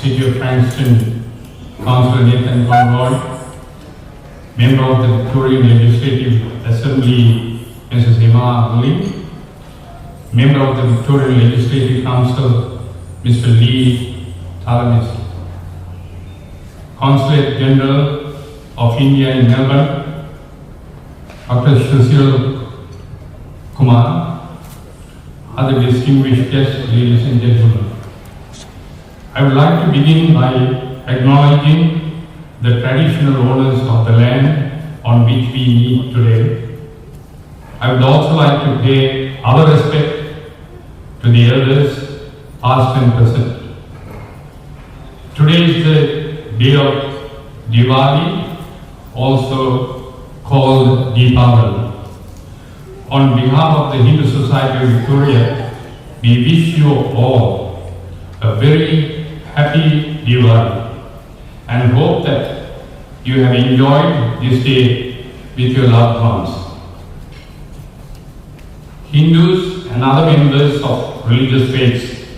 City of Frankston, Councillor Nathan Conroy, Member of the Victorian Legislative Assembly, Mrs. Emma Willing, Member of the Victorian Legislative Council, Mr. Lee Talamis, Consulate General of India in Melbourne, Dr. Sushil Kumar, other distinguished guests, ladies and gentlemen. I would like to begin by acknowledging the traditional owners of the land on which we meet today. I would also like to pay our respect to the elders, past and present. Today is the day of Deepavali, also called Deepavali. On behalf of the Hindu Society of Victoria, we wish you all a very happy Deepavali and hope that you have enjoyed this day with your loved ones. Hindus and other members of religious faiths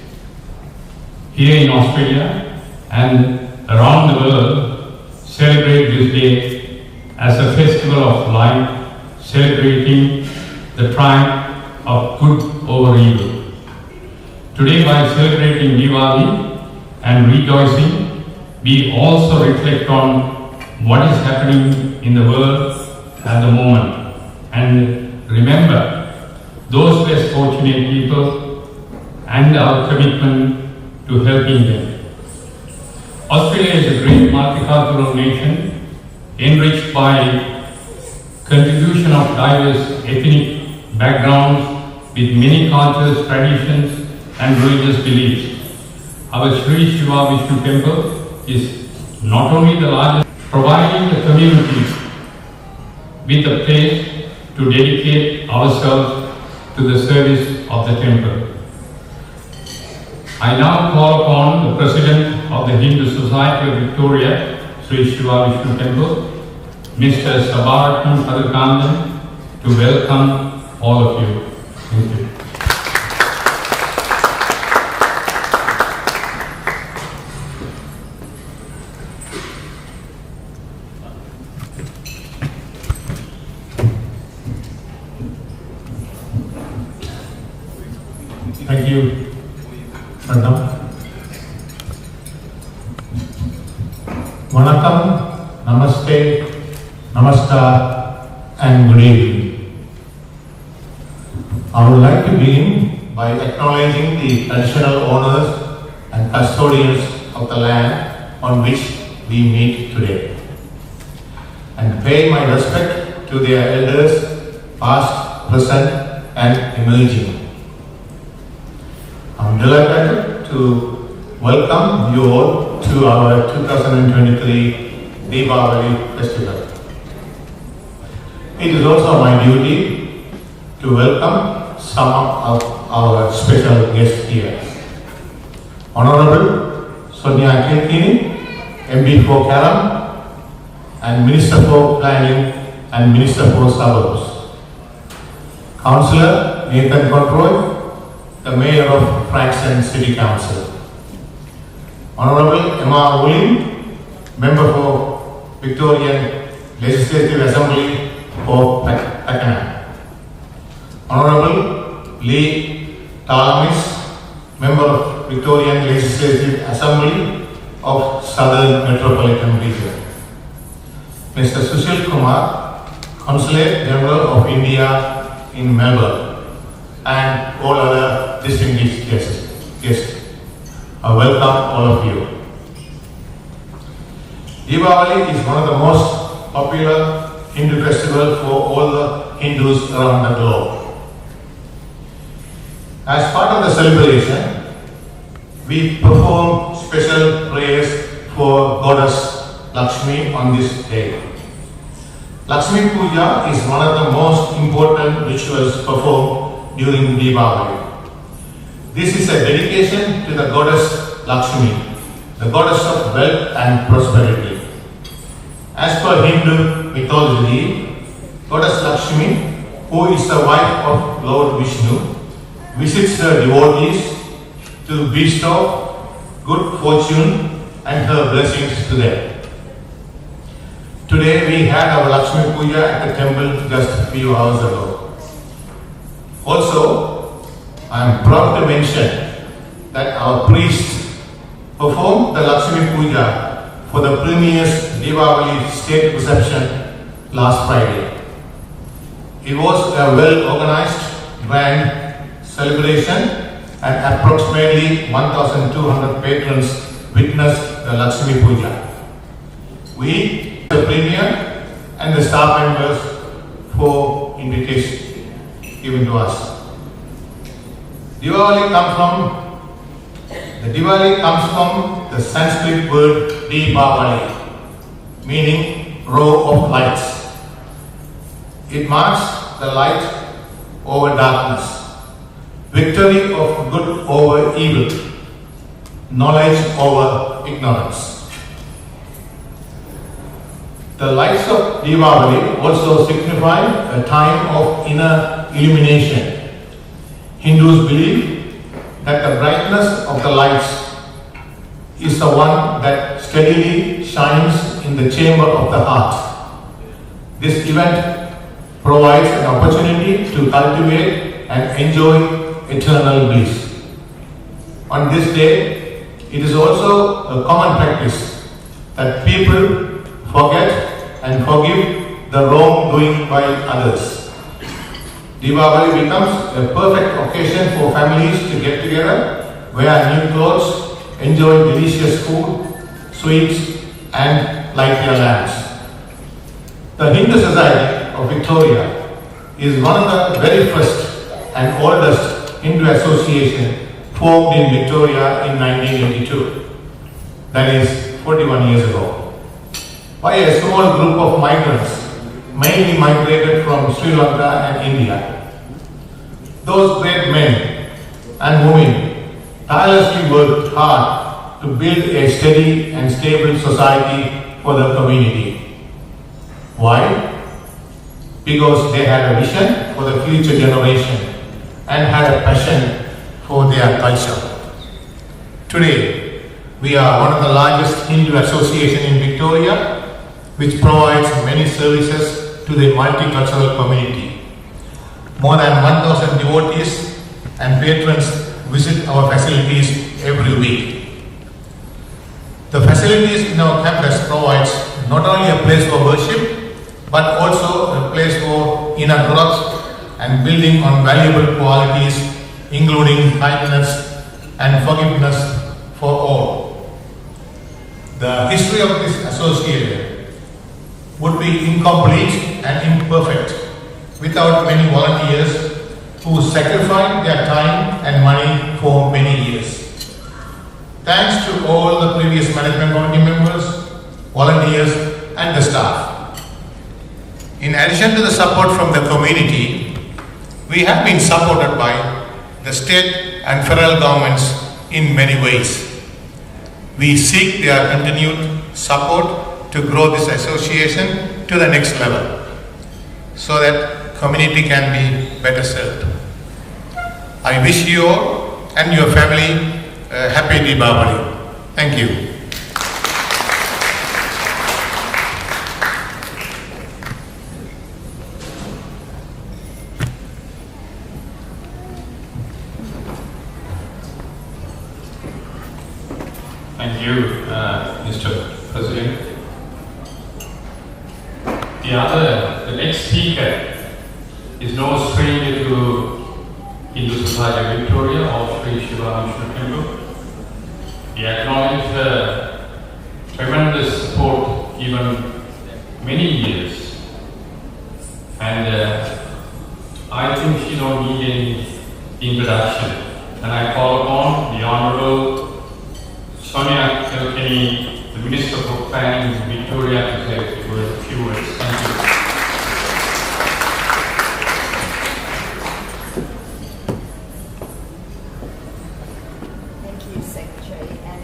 here in Australia and around the world celebrate this day as a festival of light, celebrating the triumph of good over evil. Today, by celebrating Diwali and rejoicing, we also reflect on what is happening in the world at the moment and remember those less fortunate people and our commitment to helping them. Australia is a great multicultural nation enriched by contribution of diverse ethnic backgrounds with many cultures, traditions and religious beliefs. Our Sri Shiva Vishnu temple is not only the largest, providing the community with a place to dedicate ourselves to the service of the temple. I now call upon the President of the Hindu Society of Victoria, Sri Shiva Vishnu Temple, Mr. Sabaratnam Padhakandan, to welcome all of you. Thank you. Thank you, Pranam. Vanakkam, Namaste, Namaskar, and good evening. I would like to begin by acknowledging the traditional owners and custodians of the land on which we meet today, and pay my respect to their elders, past, present, and emerging. I'm delighted to welcome you all to our 2023 Deepavali festival. It is also my duty to welcome some of our special guests here. Honorable Sonia Kilkini, MB for Karam and Minister for Planning and Minister for Suburbs. Councillor Nathan Conroy, the Mayor of Frankston City Council. Honorable Emma Willing, Member for Victorian Legislative Assembly for Pakenham. Honorable Lee Talamis, Member of Victorian Legislative Assembly of Southern Metropolitan Region. Mr. Sushil Kumar, Consulate General of India in Melbourne, and all other distinguished guests. I welcome all of you. Deepavali is one of the most popular Hindu festivals for all the Hindus around the globe. As part of the celebration, we perform special prayers for Goddess Lakshmi on this day. Lakshmi Puja is one of the most important rituals performed during Deepavali. This is a dedication to the Goddess Lakshmi, the goddess of wealth and prosperity. As per Hindu mythology, Goddess Lakshmi, who is the wife of Lord Vishnu, visits her devotees to bestow good fortune and her blessings to them. Today we had our Lakshmi Puja at the temple just a few hours ago. Also, I am proud to mention that our priests performed the Lakshmi Puja for the premier's Deepavali state reception last Friday. It was a well-organized, grand celebration and approximately 1,200 patrons witnessed the Lakshmi Puja. We, the Premier and the staff members, for invitation given to us. Diwali comes from the Sanskrit word Deepavali, meaning row of lights. It marks the light over darkness, victory of good over evil, knowledge over ignorance. The lights of Deepavali also signify a time of inner illumination. Hindus believe that the brightness of the lights is the one that steadily shines in the chamber of the heart. This event provides an opportunity to cultivate and enjoy eternal bliss. On this day, it is also a common practice that people forget and forgive the wrongdoing by others. Deepavali becomes a perfect occasion for families to get together, wear new clothes, enjoy delicious food, sweets, and light their lamps. The Hindu Society of Victoria is one of the very first and oldest Hindu association formed in Victoria in 1982. That is 41 years ago. By a small group of migrants, mainly migrated from Sri Lanka and India. Those great men and women tirelessly worked hard to build a steady and stable society for the community. Why? Because they had a vision for the future generation and had a passion for their culture. Today, we are one of the largest Hindu associations in Victoria, which provides many services to the multicultural community. More than 1,000 devotees and patrons visit our facilities every week. The facilities in our campus provides not only a place for worship, but also a place for inner growth and building on valuable qualities, including kindness and forgiveness for all. The history of this association would be incomplete and imperfect without many volunteers who sacrificed their time and money for many years. Thanks to all the previous management committee members, volunteers and the staff. In addition to the support from the community, we have been supported by the state and federal governments in many ways. We seek their continued support to grow this association to the next level so that community can be better served. I wish you all and your family a happy Deepavali. Thank you. Thank you, Mr. President. The next speaker is no stranger to Hindu Society of Victoria or Sri Shiva Vishnu Temple. We acknowledge her tremendous support given many years, and I think she don't need any introduction. And I call upon the Honourable Sonia Kilkenny, the Minister for Planning in Victoria, to say a few words. Thank you. Thank you, Secretary. And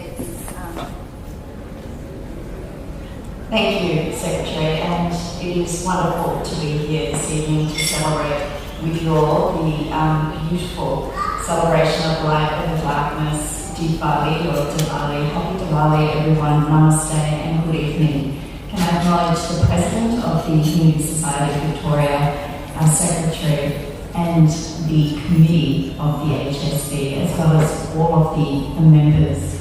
thank you, Secretary. And it is wonderful to be here this evening to celebrate with you all the beautiful celebration of light over darkness, Deepavali or Diwali. Happy Diwali, everyone. Namaste and good evening. Can I acknowledge the President of the Hindu Society of Victoria, our Secretary, and the committee of the HSB, as well as all of the members.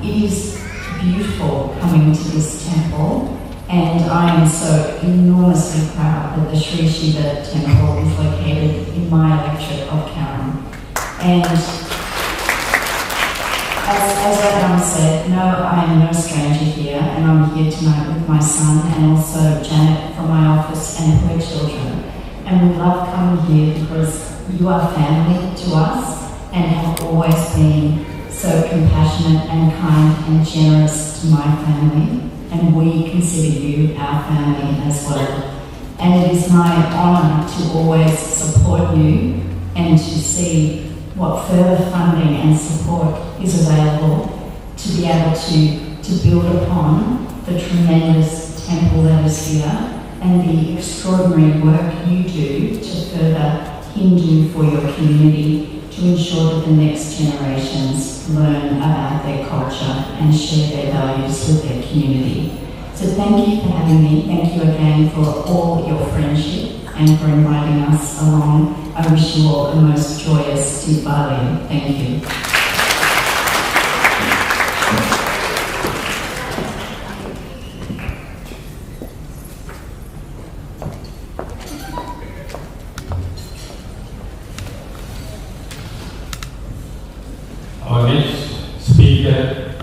It is beautiful coming to this temple, and I am so enormously proud that the Sri Shiva temple is located in my electorate of Karen. And as Adam said, no, I am no stranger here, and I'm here tonight with my son and also Janet from my office and her children. And we love coming here because you are family to us and have always been so compassionate and kind and generous to my family. And we consider you our family as well. And it is my honour to always support you and to see what further funding and support is available to be able to build upon the tremendous temple that is here and the extraordinary work you do to further Hindu for your community, to ensure that the next generations learn about their culture and share their values with their community. So thank you for having me. Thank you again for all your friendship and for inviting us along. I wish you all a most joyous Deepavali. Thank you. Our next speaker,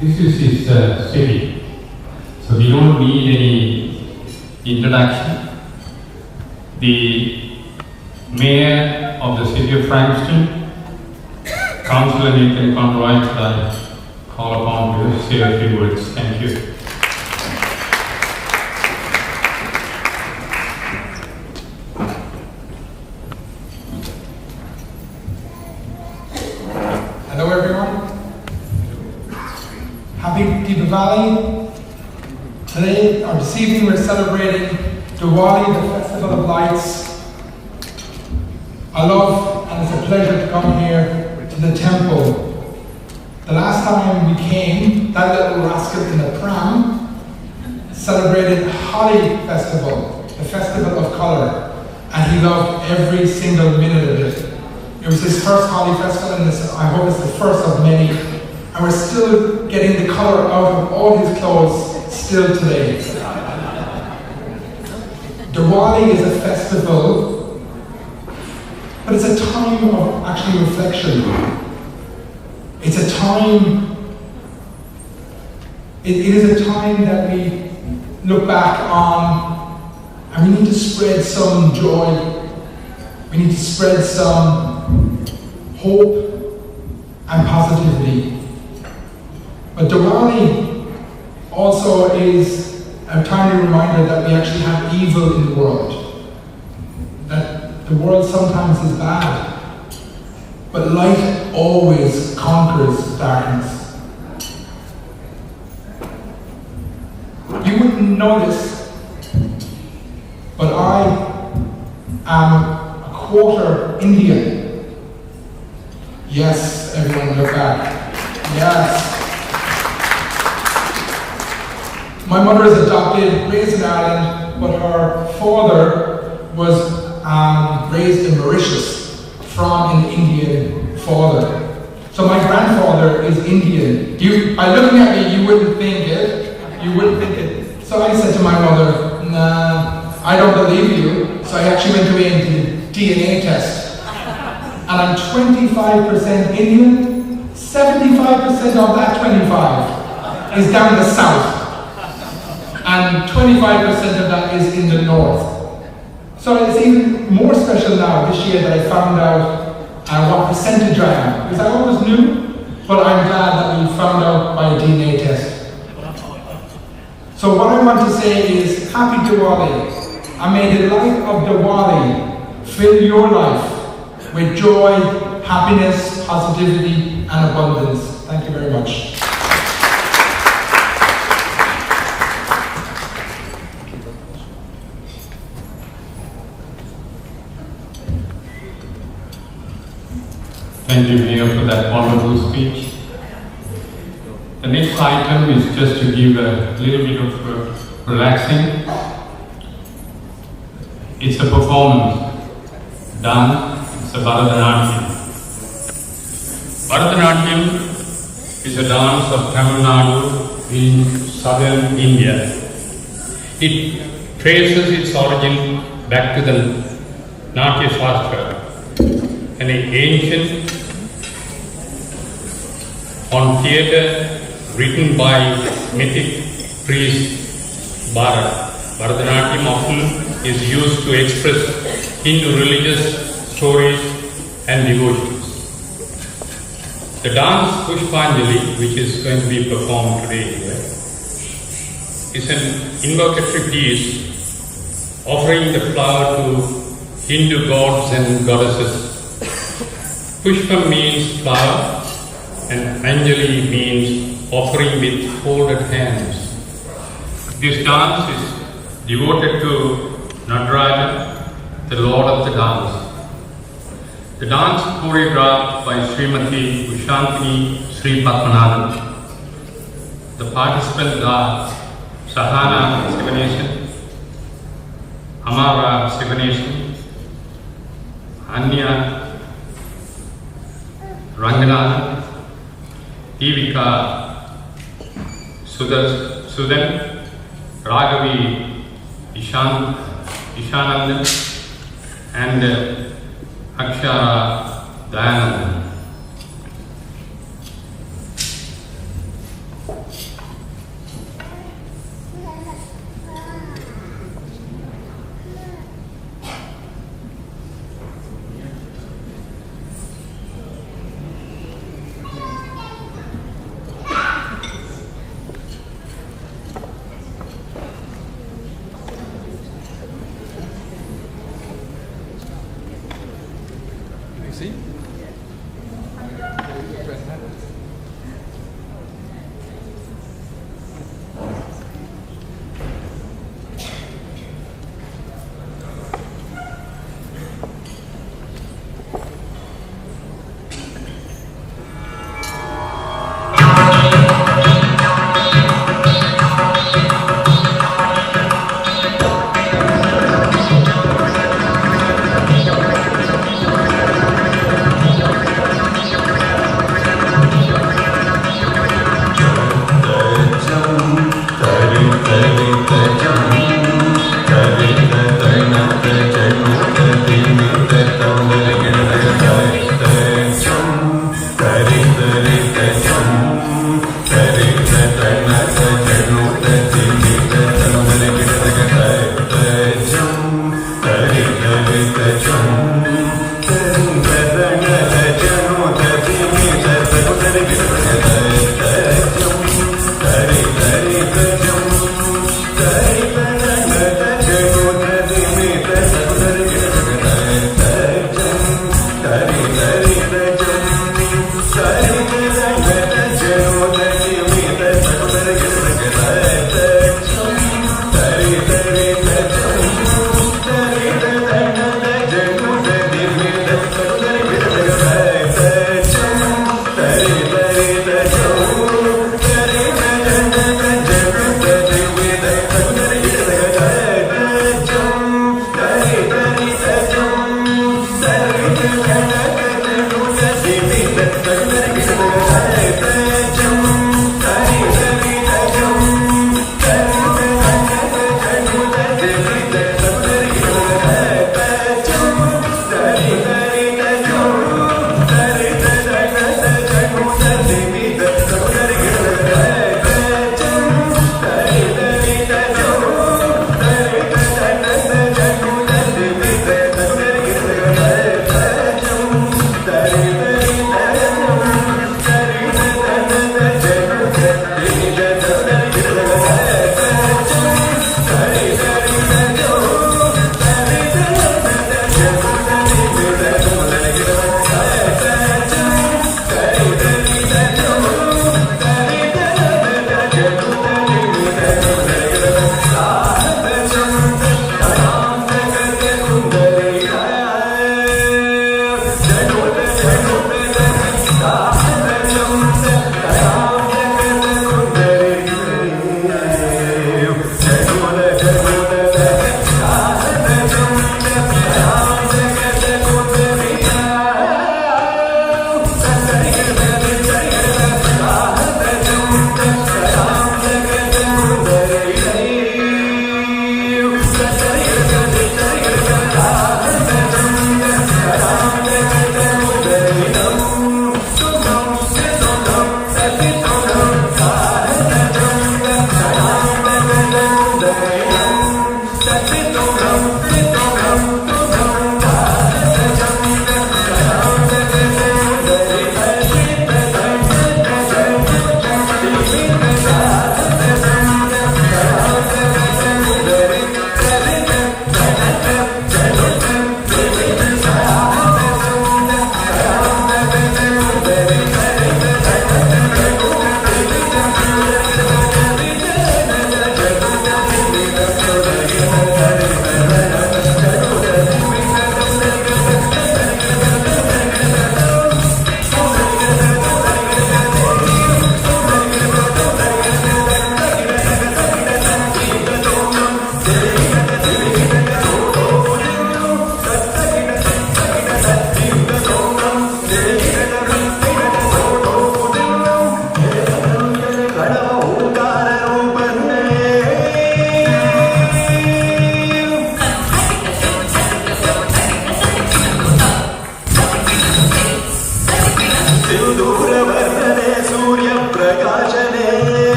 this is his city, so we don't need any introduction. The Mayor of the City of Frankston, Councillor Nathan Conroy, I call upon to say a few words. Thank you. Hello everyone. Happy Deepavali. Today, or this evening, we're celebrating Diwali, the Festival of Lights. I love and it's a pleasure to come here to the temple. The last time we came, that little rascal in the pram celebrated Holi Festival, the Festival of Colour, and he loved every single minute of it. It was his first Holi Festival, and I hope it's the first of many. And we're still getting the colour out of all his clothes still today. Diwali is a festival, but it's a time of actually reflection. It's a time, it is a time that we look back on, and we need to spread some joy. We need to spread some hope and positivity. But Diwali also is a timely reminder that we actually have evil in the world. That the world sometimes is bad, but light always conquers darkness. You wouldn't know this, but I am a quarter Indian. Yes, everyone look back. Yes. My mother is adopted, raised in Ireland, but her father was raised in Mauritius from an Indian father. So my grandfather is Indian. By looking at me, you wouldn't think it. You wouldn't think it. So I said to my mother, nah, I don't believe you. So I actually went away and did a DNA test. And I'm 25% Indian, 75% of that 25 is down the south. And 25% of that is in the north. So it's even more special now this year that I found out what percentage I am. Because I always knew, but I'm glad that we found out by a DNA test. So what I want to say is, Happy Diwali. And may the light of Diwali fill your life with joy, happiness, positivity, and abundance. Thank you very much. Thank thank you, Mayor, for that wonderful speech. The next item is just to give a little bit of relaxing. It's a performance done. It's a Bharatanatyam. Bharatanatyam is a dance of Tamil Nadu in southern India. It traces its origin back to the Natya Shastra, an ancient on theatre written by mythic priest Bharat. Bharatanatyam often is used to express Hindu religious stories and devotions. The dance Pushpanjali, which is going to be performed today here, is an invocatory piece offering the flower to Hindu gods and goddesses. Pushpa means flower and Anjali means offering with folded hands. This dance is devoted to Nataraja, the Lord of the dance. The dance choreographed by Srimati Ushantini Sri Padmanathan. The participants are Sahana Sivanation, Amara Sivanation, Anya Ranganathan, Devika Sudan, Raghavi Ishanandan, and Akshara Dayanandan. See?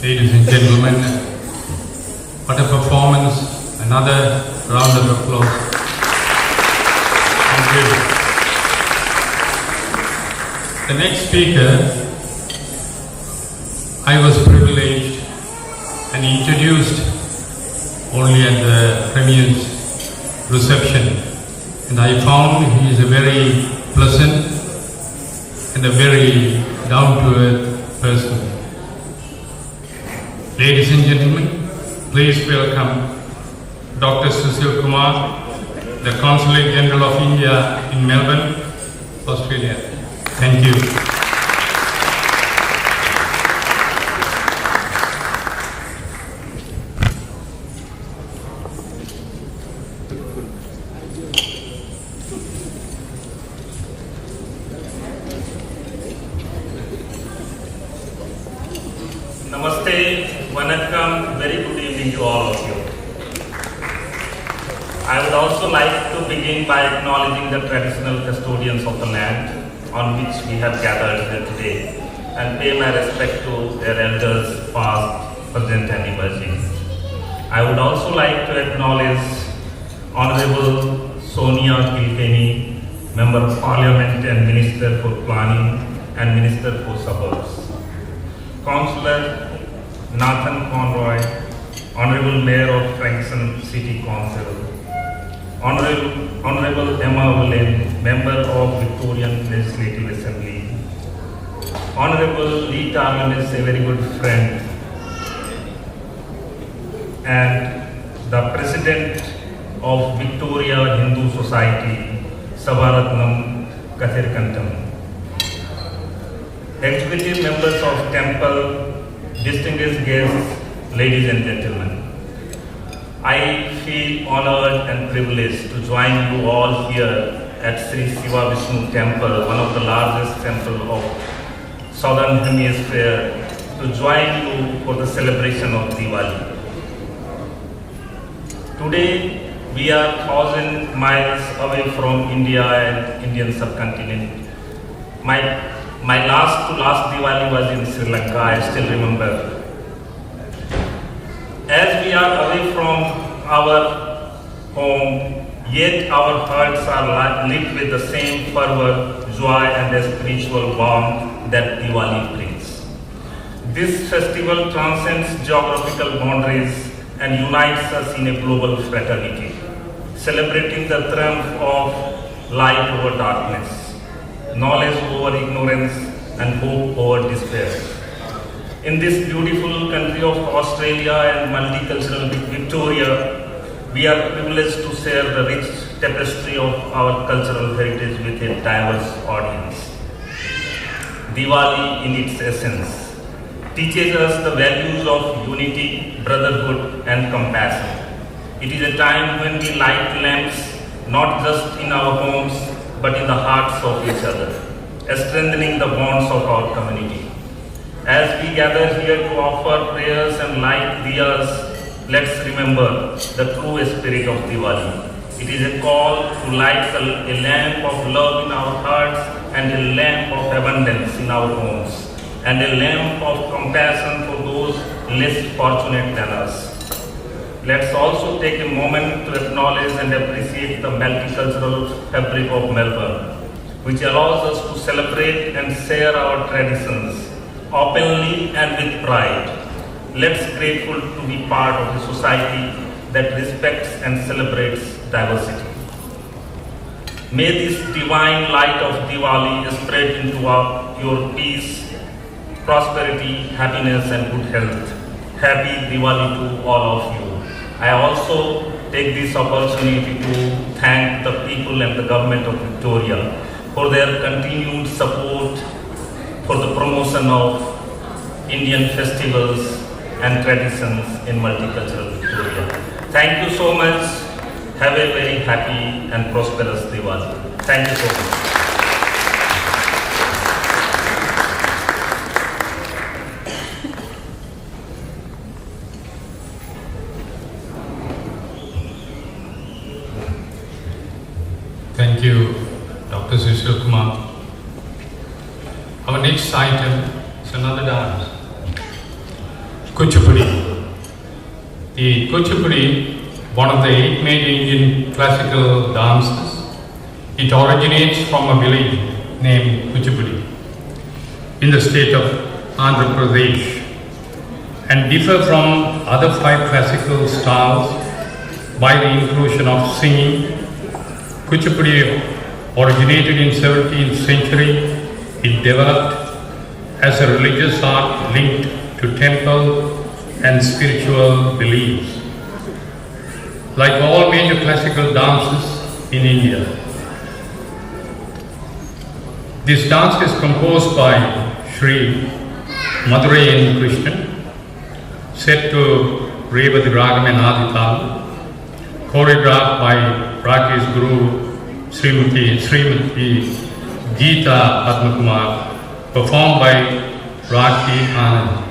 Ladies and gentlemen, what a performance. Another round of applause. Thank you. The next speaker, I was privileged and introduced only at the premier's reception, and I found he is a very pleasant and a very down-to-earth person. Ladies and gentlemen, please welcome Dr. Sushil Kumar, the Consulate General of India in Melbourne, Australia. Thank you. Namaste, Vanakkam, very good evening to all of you. I would also like to begin by acknowledging the traditional custodians of the land on which we have gathered here today and pay my respect to their elders past, present and emerging. I would also like to acknowledge Honorable Sonia Kilkenny, Member of Parliament and Minister for Planning and Minister for Suburbs. Councillor Nathan Conroy, Honorable Mayor of Frankston City Council, Honorable Emma Willem, Member of Victorian Legislative Assembly, Honorable Lee Tarlanis, a very good friend, and the President of Victoria Hindu Society, Sabaratnam Kathirkantam, executive members of Temple, distinguished guests, ladies and gentlemen. I feel honored and privileged to join you all here at Sri Siva Vishnu Temple, one of the largest temples of Southern Hemisphere, to join you for the celebration of Diwali. Today, we are 1,000 miles away from India and Indian subcontinent. My last Diwali was in Sri Lanka, I still remember. As we are away from our home, yet our hearts are lit with the same fervor, joy and a spiritual bond that Diwali brings. This festival transcends geographical boundaries and unites us in a global fraternity, celebrating the triumph of light over darkness, knowledge over ignorance, and hope over despair. In this beautiful country of Australia and multicultural Victoria, we are privileged to share the rich tapestry of our cultural heritage with a diverse audience. Diwali, in its essence, teaches us the values of unity, brotherhood, and compassion. It is a time when we light lamps not just in our homes but in the hearts of each other, strengthening the bonds of our community. As we gather here to offer prayers and light diyas, let's remember the true spirit of Diwali. It is a call to light a lamp of love in our hearts and a lamp of abundance in our homes, and a lamp of compassion for those less fortunate than us. Let's also take a moment to acknowledge and appreciate the multicultural fabric of Melbourne, which allows us to celebrate and share our traditions openly and with pride. Let's grateful to be part of a society that respects and celebrates diversity. May this divine light of Diwali spread into your peace, prosperity, happiness, and good health. Happy Diwali to all of you. I also take this opportunity to thank the people and the government of Victoria for their continued support for the promotion of Indian festivals and traditions in multicultural Victoria. Thank you so much. Have a very happy and prosperous Diwali. Thank you so much. Thank you, Dr. Sushil Kumar. Our next item is another dance, Kuchipudi. The Kuchipudi, one of the 8 major Indian classical dances, it originates from a village named Kuchipudi in the state of Andhra Pradesh and differ from other 5 classical styles by the inclusion of singing. Kuchipudi originated in 17th century. It developed as a religious art linked to temple and spiritual beliefs. Like all major classical dances in India, this dance is composed by Sri Madurai N. Krishnan, set to Revati Ragam and Adital, choreographed by Rakesh Guru Srimati Geeta Padmakumar, performed by Rakhi Anand.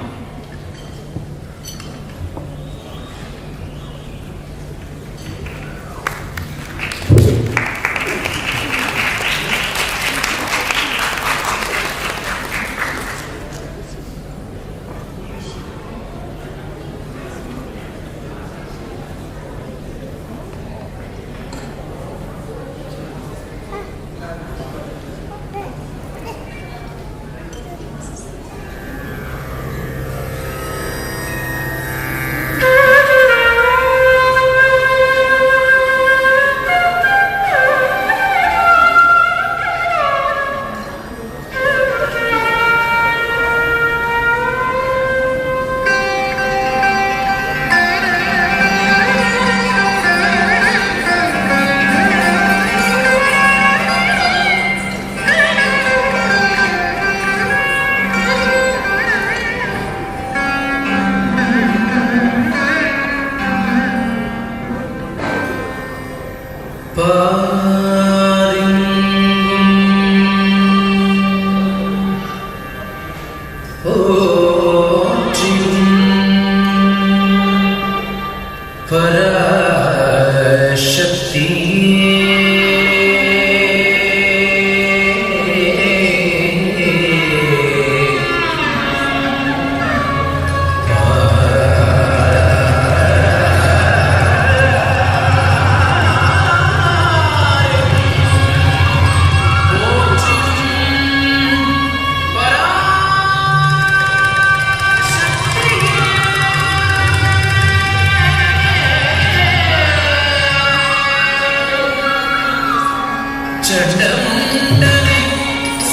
ചണ്ഡമുണ്ടനെ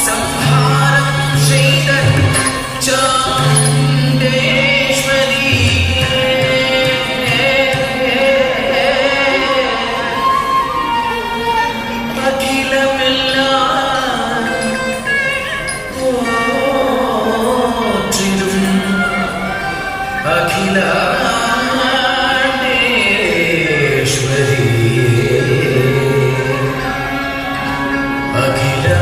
സംഹാരം ചെയ്ത ചണ്ഡേശ്വരി അഖിലമെല്ലാം പോറ്റിടും അഖിലാണ്ടേശ്വരി അഖില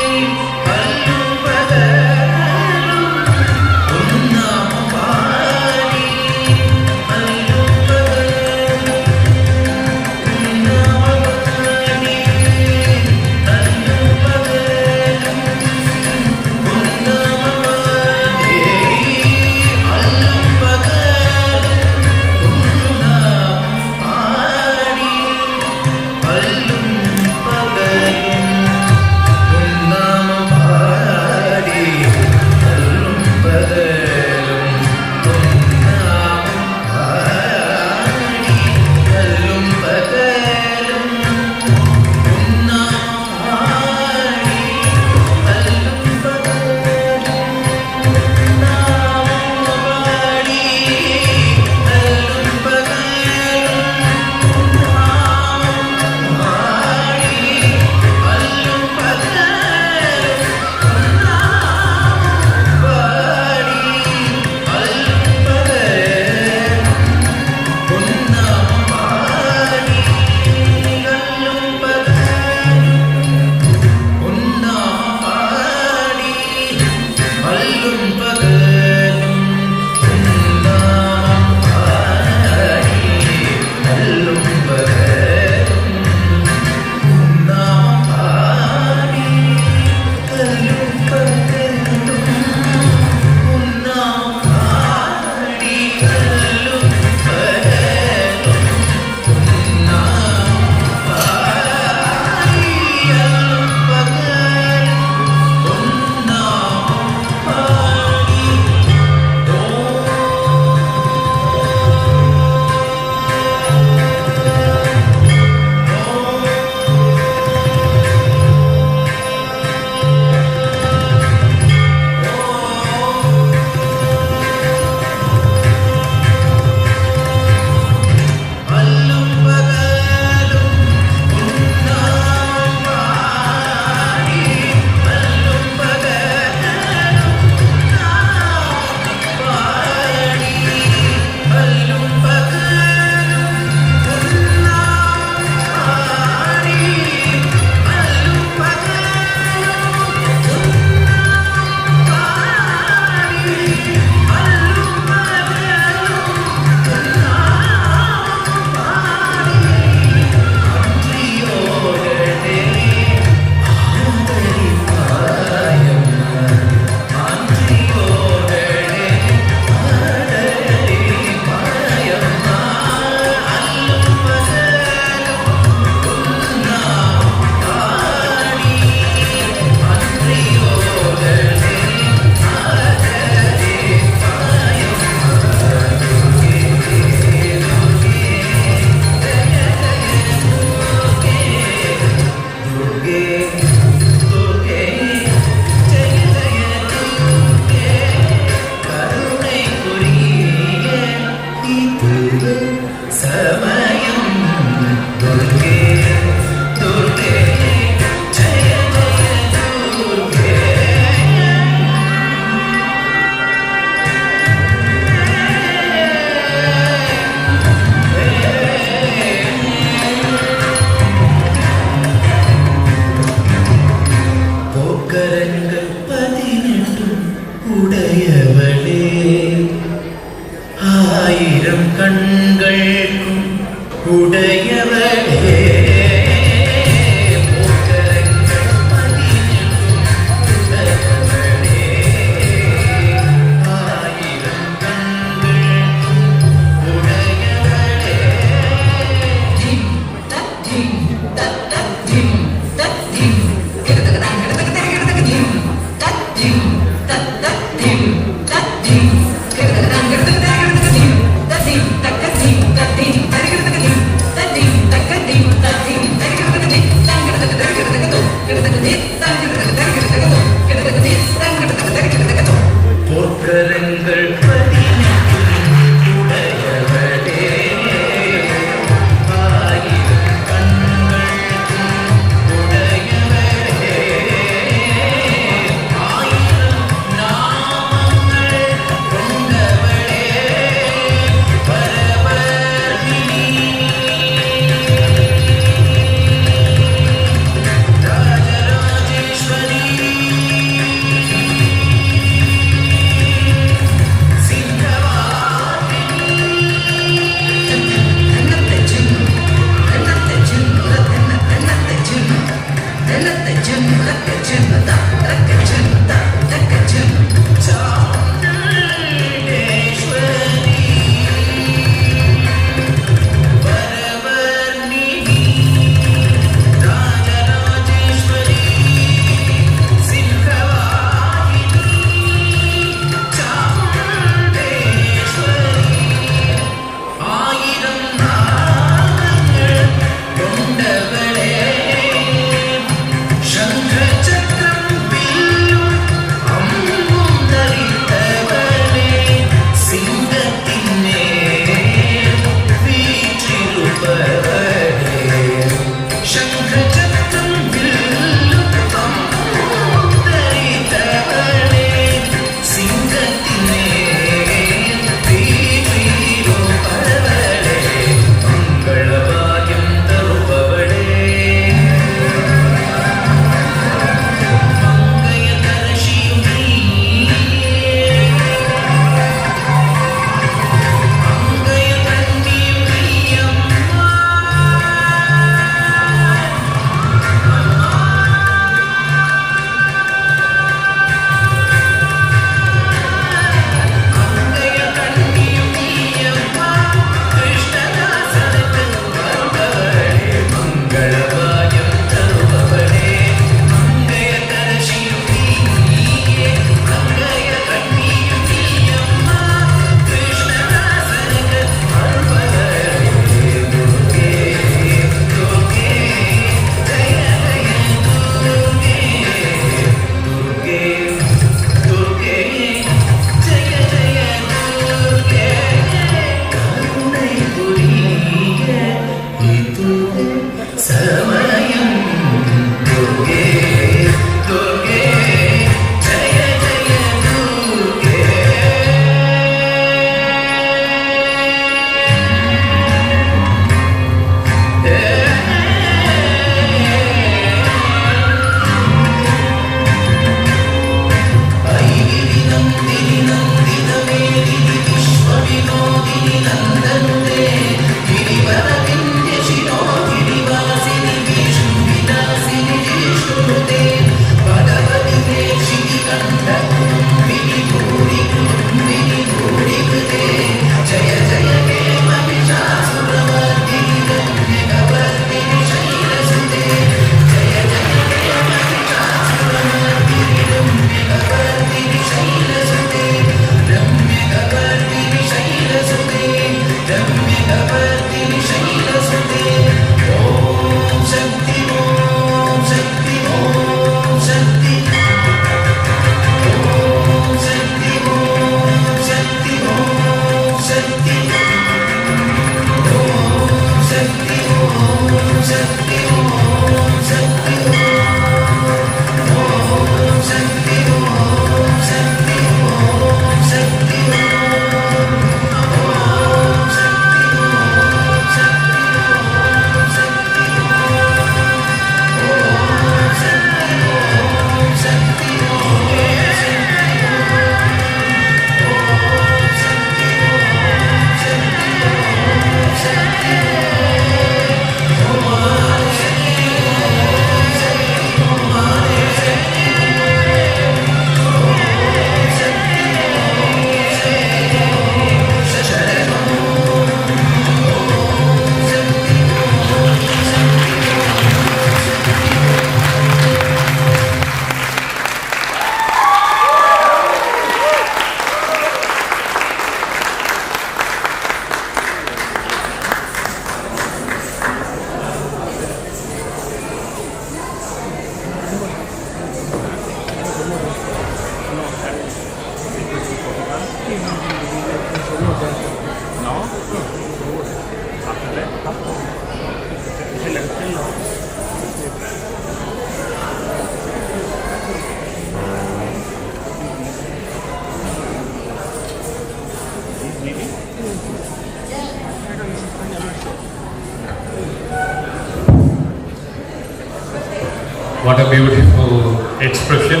What a beautiful expression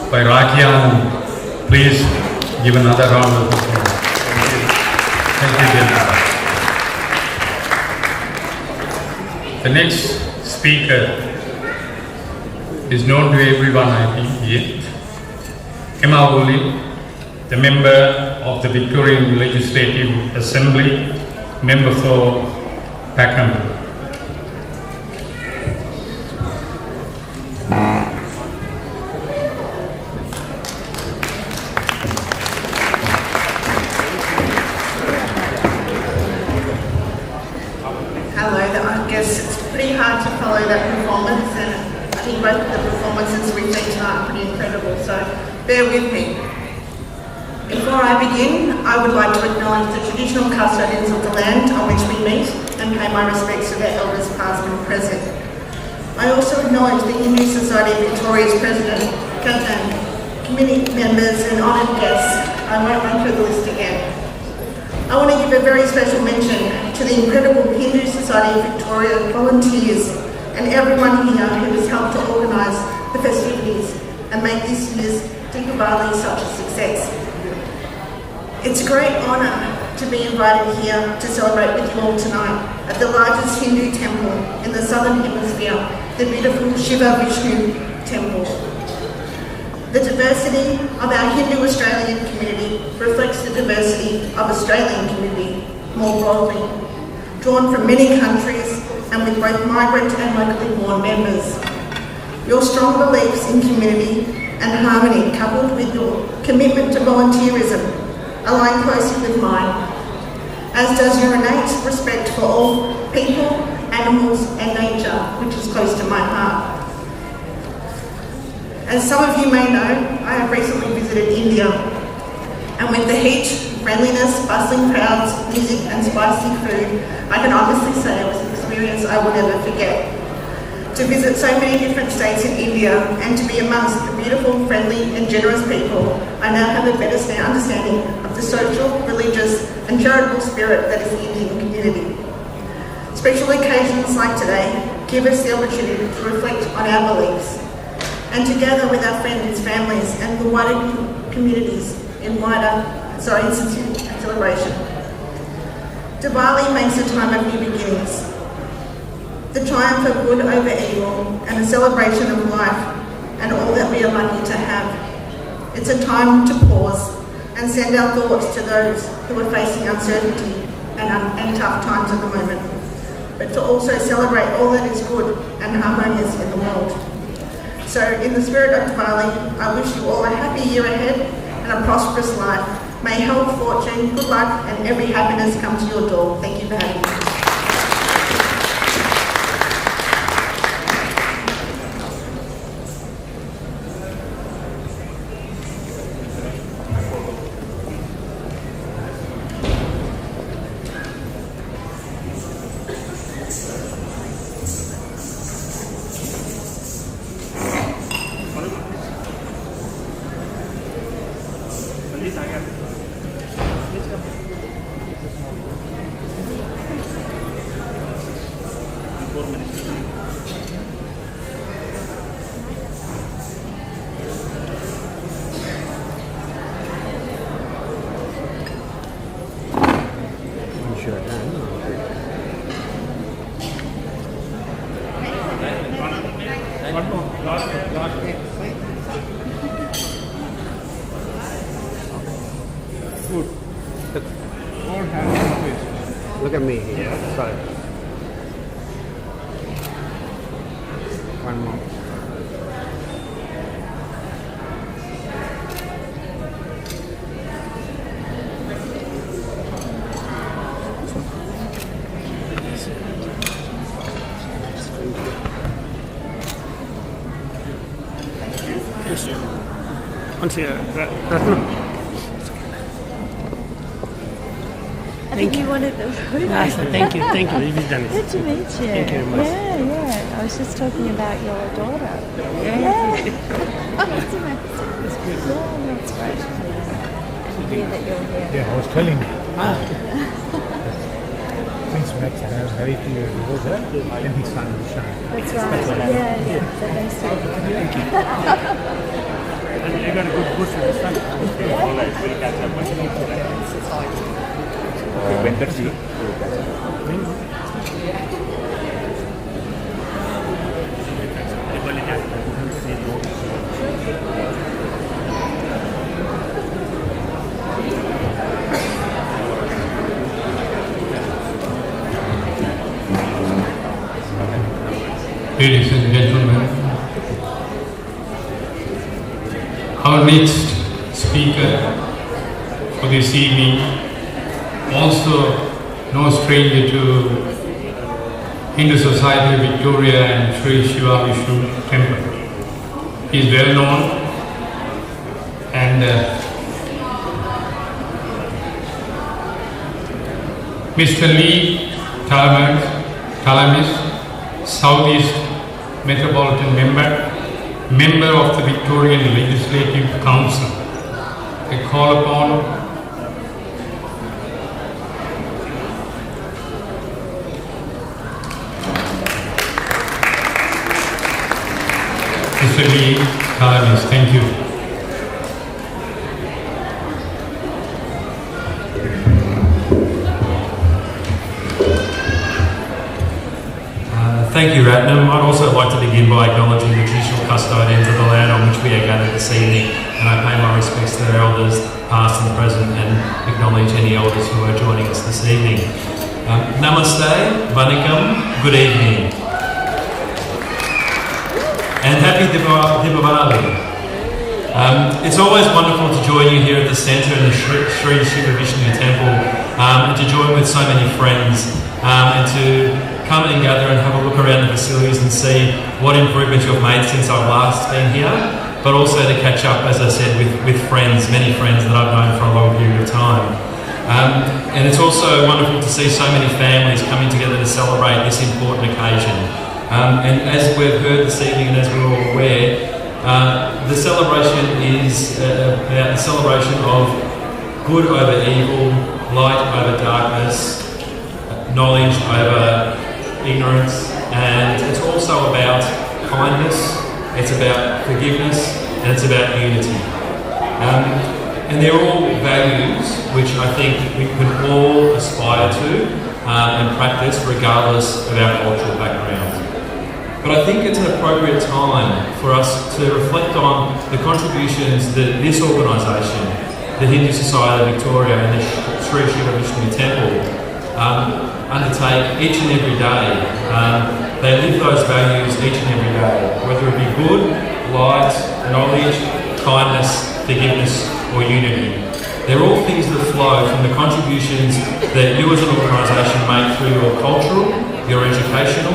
by Rakian. Please give another round of applause. Thank you, Deepavali. The next speaker is known to everyone, I think, here. Emma Woolley, the member of the Victorian Legislative Assembly, member for Packham. Hello, I guess it's pretty hard to follow that performance, and I think both of the performances we've seen tonight are pretty incredible, so bear with me. Before I begin, I would like to acknowledge the traditional custodians of the land on which we meet and pay my respects to their elders past and present. I also acknowledge the Hindu Society of Victoria's President, committee members and honoured guests. I won't run through the list again. I want to give a very special mention to the incredible Hindu Society of Victoria volunteers and everyone here who has helped to organise the festivities and make this year's Deepavali such a success. It's a great honour to be invited here to celebrate with you all tonight at the largest Hindu temple in the Southern Hemisphere, the beautiful Shiva Vishnu Temple. The diversity of our Hindu Australian community reflects the diversity of Australian community more broadly, drawn from many countries and with both migrant and locally born members. Your strong beliefs in community and harmony, coupled with your commitment to volunteerism, align closely with mine, as does your innate respect for all people, animals and nature, which is close to my heart. As some of you may know, I have recently visited India, and with the heat, friendliness, bustling crowds, music and spicy food, I can honestly say it was an experience I will never forget. To visit so many different states in India and to be amongst the beautiful, friendly and generous people, I now have a better understanding of the social, religious and charitable spirit that is the Indian community. Special occasions like today give us the opportunity to reflect on our beliefs and to gather with our friends, families and the wider communities in sincere celebration. Diwali makes a time of new beginnings, the triumph of good over evil and a celebration of life and all that we are lucky to have. It's a time to pause and send our thoughts to those who are facing uncertainty and tough times at the moment, but to also celebrate all that is good and harmonious in the world. So in the spirit of Diwali, I wish you all a happy year ahead and a prosperous life. May health, fortune, good luck and every happiness come to your door. Thank you for having me. Look at me here. Sorry. One more. I think you wanted the food. Thank you. You've done Good to meet you. Thank you very much. Yeah. I was just talking about your daughter. Yeah. Oh, that's amazing. Yeah, that's great. And hear that you're here. Yeah, I was telling you. Prince Max has very clear rules and his son will shine. That's right. Yeah. So they say. Thank you. And you got a good boost with this one. All right, we'll catch up. When does he? Ladies and gentlemen, our next speaker for this evening, also no stranger to Hindu Society Victoria and Sri Shiva Vishnu Temple. He is well known and Mr. Lee Talamis, Southeast Metropolitan Member of the Victorian Legislative Council. I call upon Mr. Lee Talamis. Thank you. Thank you, Ratnam. I'd also like to begin by acknowledging the traditional custodians of the land on which we are gathered this evening, and I pay my respects to their elders, past and present, and acknowledge any elders who are joining us this evening. Namaste, Vanikam, good evening. And happy Deepavali. It's always wonderful to join you here at the centre in the Sri Shiva Vishnu Temple, and to join with so many friends, and to come and gather and have a look around the facilities and see what improvements you've made since I've last been here, but also to catch up, as I said, with friends, many friends that I've known for a long period of time. And it's also wonderful to see so many families coming together to celebrate this important occasion. And as we've heard this evening and as we're all aware, the celebration is about the celebration of good over evil, light over darkness, knowledge over ignorance, and it's also about kindness, it's about forgiveness, and it's about unity. And they're all values which I think we can all aspire to and practice regardless of our cultural background. But I think it's an appropriate time for us to reflect on the contributions that this organisation, the Hindu Society of Victoria and the Sri Shiva Vishnu Temple, undertake each and every day. They live those values each and every day, whether it be good, light, knowledge, kindness, forgiveness, or unity. They're all things that flow from the contributions that you as an organisation make through your cultural, your educational,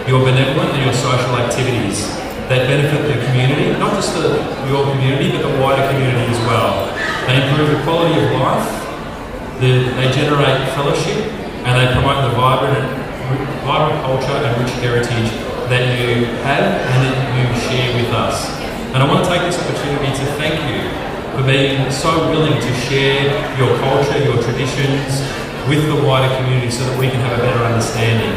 your benevolent and your social activities that benefit the community, not just your community, but the wider community as well. They improve the quality of life, they generate fellowship, and they promote the vibrant culture and rich heritage that you have and that you share with us. And I want to take this opportunity to thank you for being so willing to share your culture, your traditions with the wider community so that we can have a better understanding.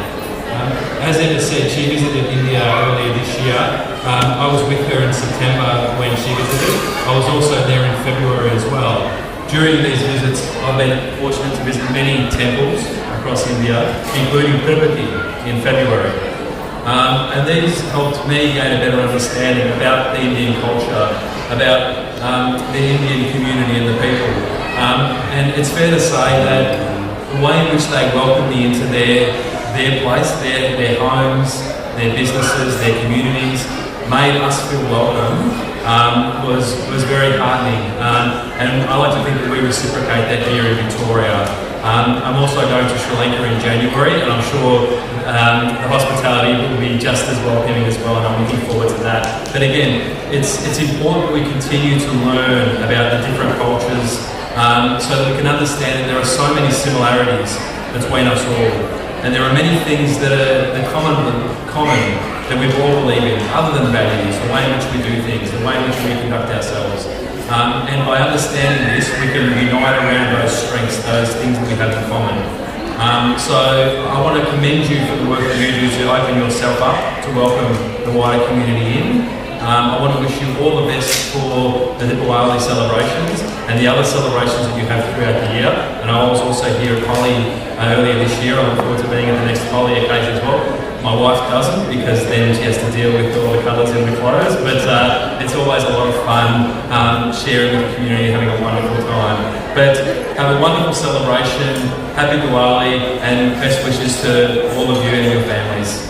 As Emma said, she visited India earlier this year. I was with her in September when she visited. I was also there in February as well. During these visits, I've been fortunate to visit many temples across India, including Tirupati in February. And these helped me gain a better understanding about the Indian culture, about the Indian community and the people. And it's fair to say that the way in which they welcomed me into their place, their homes, their businesses, their communities, made us feel welcome was very heartening. And I like to think that we reciprocate that here in Victoria. I'm also going to Sri Lanka in January, and I'm sure the hospitality will be just as welcoming as well, and I'm looking forward to that. But again, it's important we continue to learn about the different cultures so that we can understand that there are so many similarities between us all. And there are many things that are common that we all believe in, other than values, the way in which we do things, the way in which we conduct ourselves. And by understanding this, we can unite around those strengths, those things that we have in common. So I want to commend you for the work that you do to open yourself up to welcome the wider community in. I want to wish you all the best for the Deepavali celebrations and the other celebrations that you have throughout the year. And I was also here at Holi earlier this year. I look forward to being at the next Holi occasion as well. My wife doesn't, because then she has to deal with all the colours in the clothes, but it's always a lot of fun sharing with the community, having a wonderful time. But have a wonderful celebration, happy Diwali, and best wishes to all of you and your families.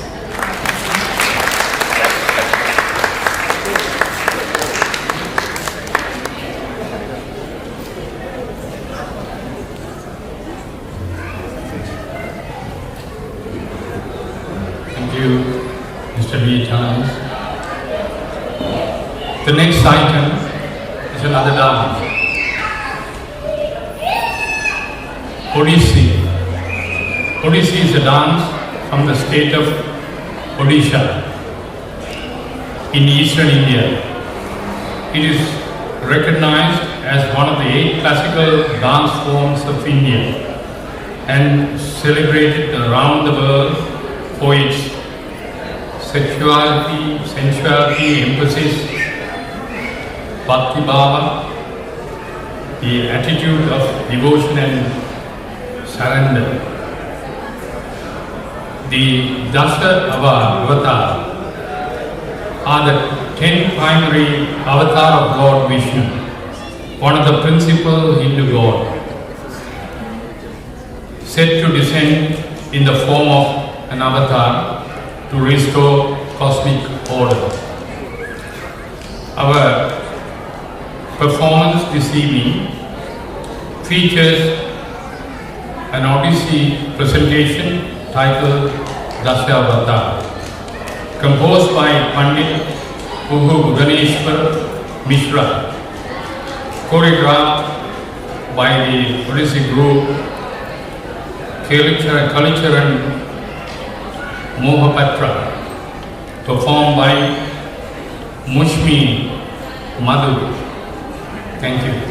Mr. B. Thomas. The next item is another dance. Odissi. Odissi is a dance from the state of Odisha in eastern India. It is recognized as one of the 8 classical dance forms of India and celebrated around the world for its sensuality, emphasis, bhakti bhava, the attitude of devotion and surrender. The Dasha Avatar are the 10 primary avatar of Lord Vishnu, one of the principal Hindu god, said to descend in the form of an avatar to restore cosmic order. Our performance this evening features an Odissi presentation titled Dasha Avatar, composed by Pandit Puhu Ganeshwar Mishra, choreographed by the Odissi group Kalicharan Mohapatra, performed by Mushmi Madhu. Thank you.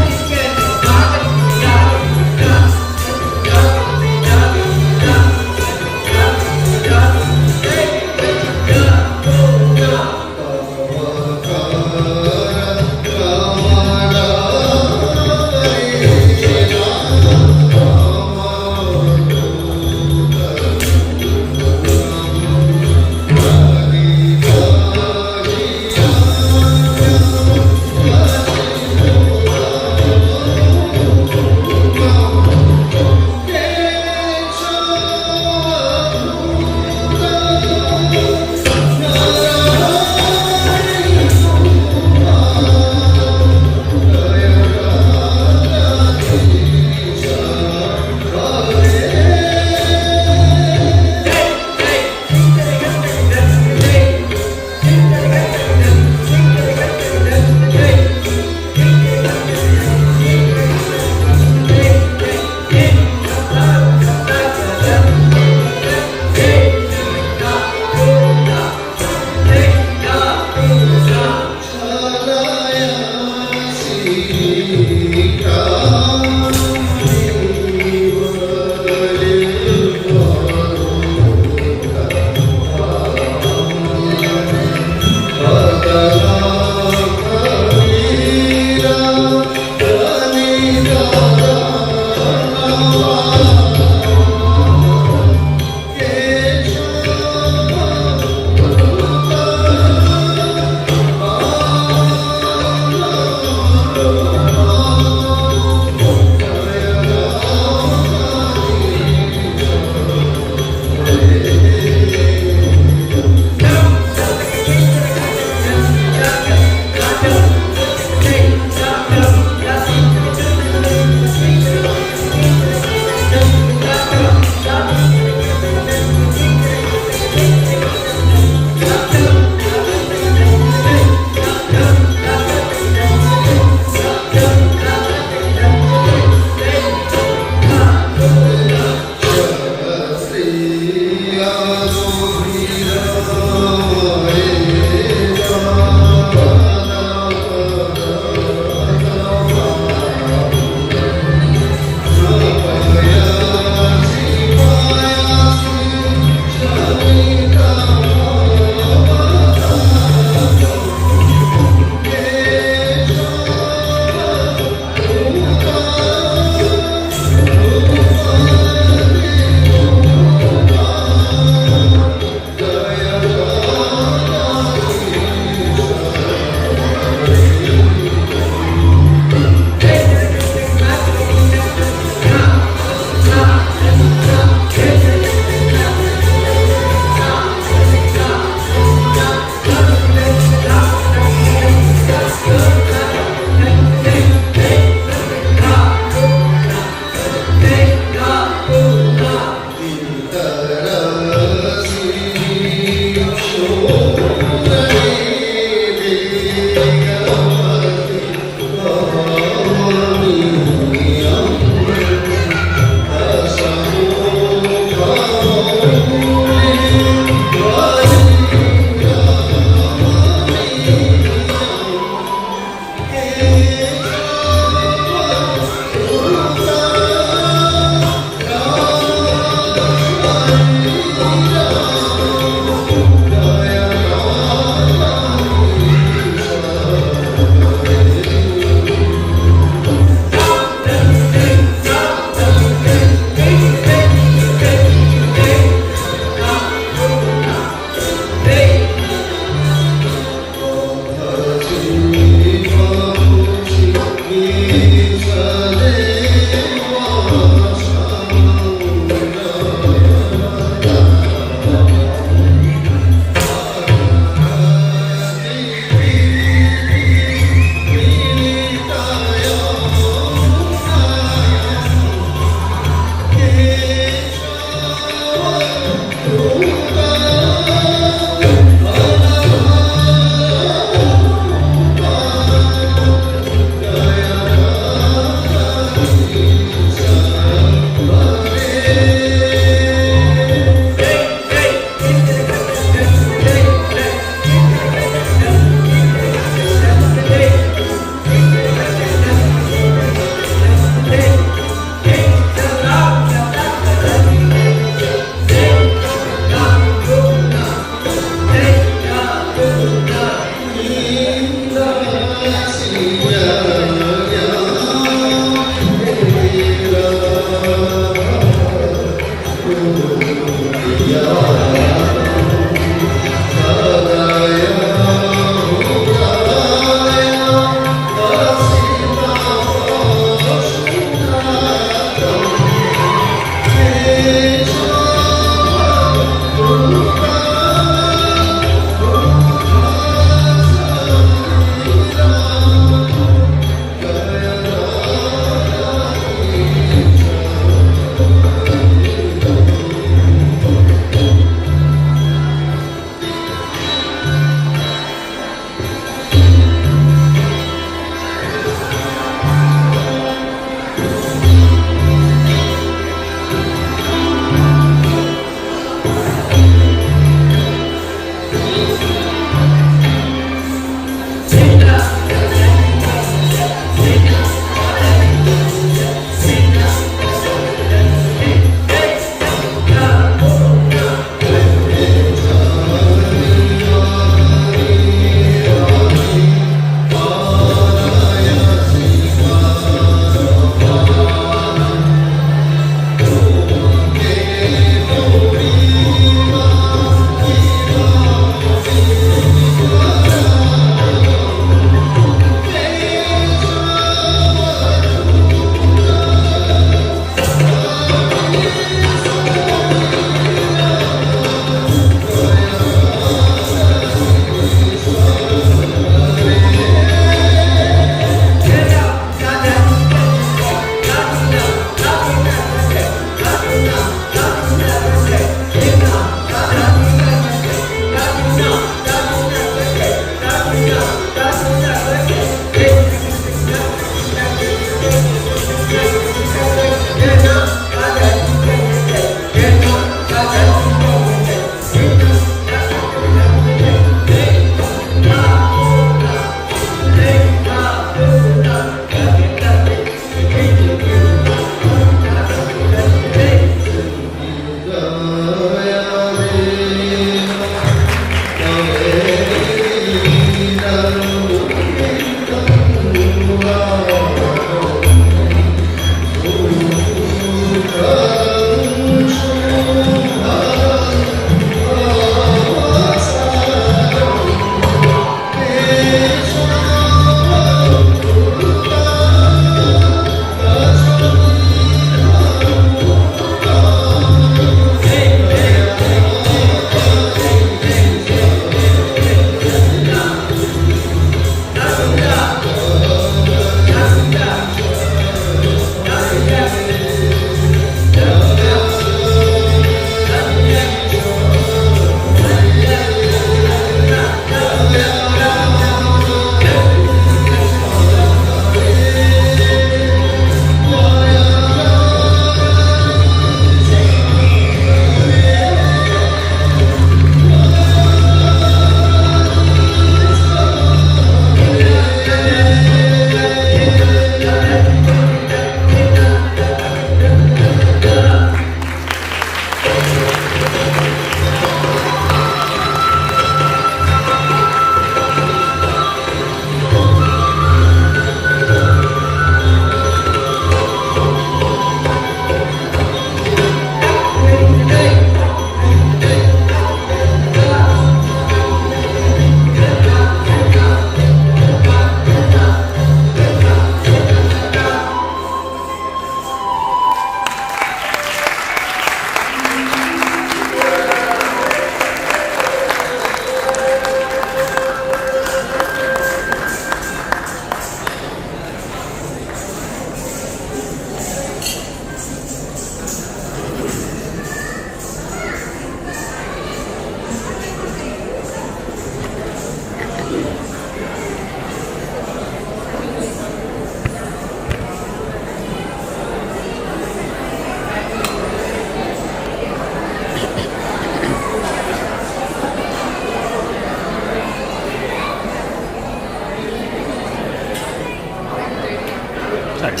side.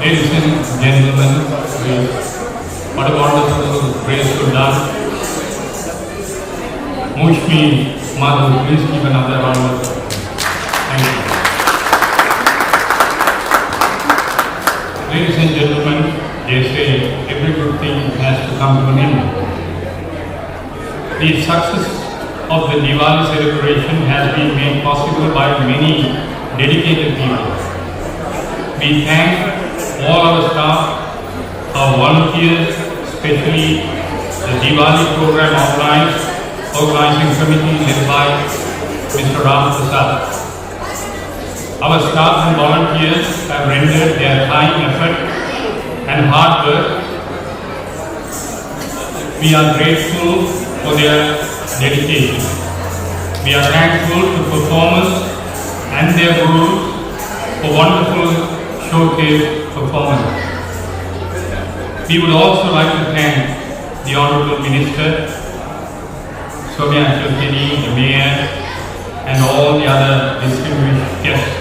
Ladies and gentlemen, what a wonderful graceful dance. Mushmi, Madhu, please give another round of applause. Thank you. Ladies and gentlemen, they say every good thing has to come to an end. The success of the Deepavali celebration has been made possible by many dedicated people. We thank all our staff, our volunteers, especially the Deepavali program organizing committee led by Mr. Ram Prasad. Our staff and volunteers have rendered their time, effort and hard work. We are grateful for their dedication. We are thankful to performers and their gurus for wonderful showcase performance. We would also like to thank the Honorable Minister, Soumya Chowdhury, the Mayor, and all the other distinguished guests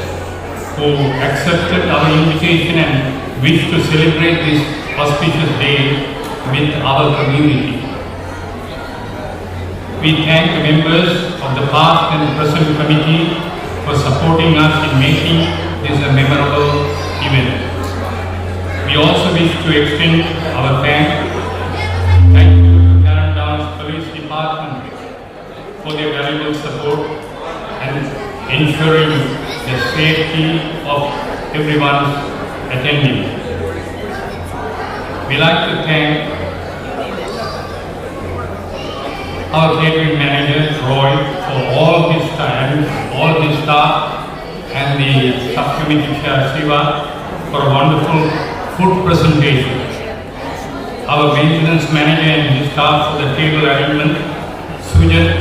who accepted our invitation and wish to celebrate this auspicious day with our community. We thank the members of the past and present committee for supporting us in making this a memorable event. We also wish to extend our thank you to Karanda's Police Department for their valuable support and ensuring the safety of everyone attending. We like to thank our catering manager Roy for all his time, all his staff, and the subcommittee chair Shiva for a wonderful food presentation. Our maintenance manager and his staff for the table arrangement, Sujat,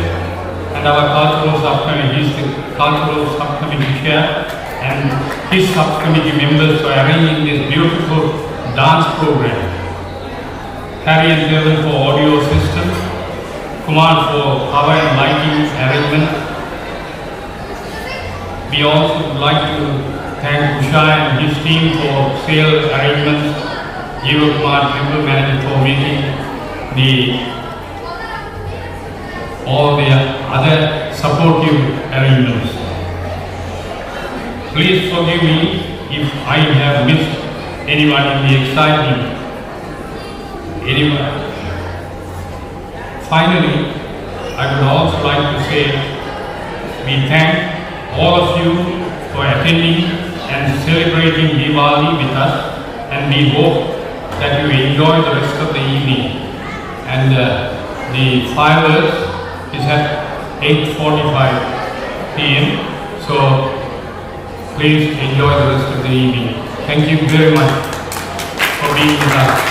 and our cultural subcommittee, he's the cultural subcommittee chair, and his subcommittee members for arranging this beautiful dance program. Harry and Kevin for audio system, Kumar for power and lighting arrangement. We also would like to thank Usha and his team for sales arrangements, Jiva Kumar, temple manager, for making all the other supportive arrangements. Please forgive me if I have missed anyone in the excitement. Finally, I would also like to say we thank all of you for attending and celebrating Deepavali with us, and we hope that you enjoy the rest of the evening. And the fireworks is at 8:45 p.m. So please enjoy the rest of the evening. Thank you very much for being with us.